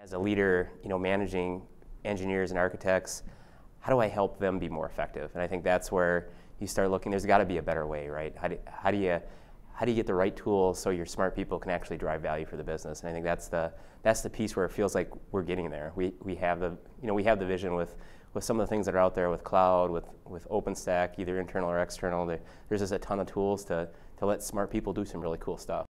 As a leader, managing engineers and architects, how do I help them be more effective? And I think that's where you start looking. There's got to be a better way, right? How do you get the right tools so your smart people can actually drive value for the business? And I think that's the piece where it feels like we're getting there. We have the vision with some of the things that are out there with cloud, with OpenStack, either internal or external. There's just a ton of tools to let smart people do some really cool stuff.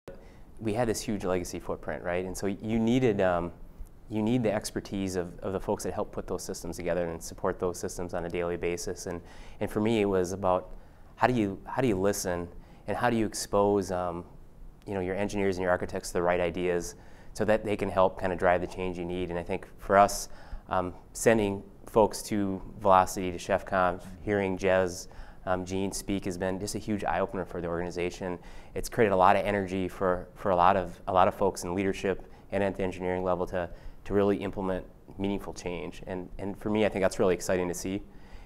We had this huge legacy footprint, right? And so you need the expertise of the folks that help put those systems together and support those systems on a daily basis. And for me, it was about how do you listen and how do you expose your engineers and your architects to the right ideas so that they can help kind of drive the change you need. And I think for us, sending folks to Velocity, to ChefConf, hearing Jez, Gene speak has been just a huge eye-opener for the organization. It's created a lot of energy for a lot of folks in leadership and at the engineering level to really implement meaningful change. And for me, I think that's really exciting to see.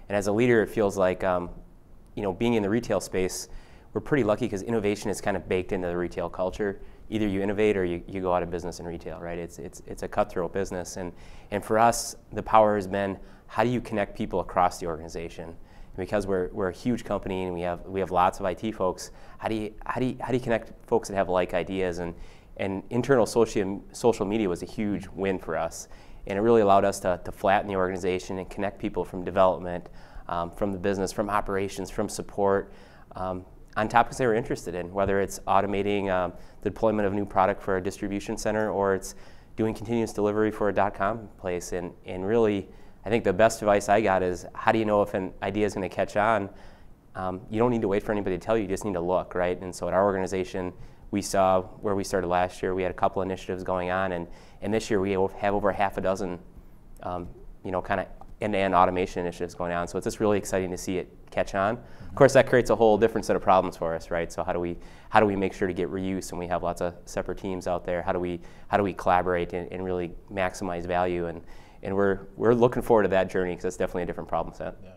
And as a leader, it feels like being in the retail space, we're pretty lucky because innovation is kind of baked into the retail culture. Either you innovate or you go out of business in retail, right? It's a cutthroat business. And for us, the power has been, how do you connect people across the organization? And because we're a huge company and we have lots of IT folks, how do you connect folks that have like ideas? And internal social media was a huge win for us. And it really allowed us to flatten the organization and connect people from development, from the business, from operations, from support, on topics they were interested in, whether it's automating the deployment of a new product for a distribution center or it's doing continuous delivery for a .com place. And really, I think the best advice I got is, how do you know if an idea is going to catch on? You don't need to wait for anybody to tell you, you just need to look, right? And so at our organization, we saw where we started last year, we had a couple initiatives going on, and this year we have over half a dozen kind of end-to-end automation initiatives going on. So it's just really exciting to see it catch on. Of course, that creates a whole different set of problems for us, right? So how do we make sure to get reuse, and we have lots of separate teams out there? How do we collaborate and really maximize value? And we're looking forward to that journey because it's definitely a different problem set. Yeah.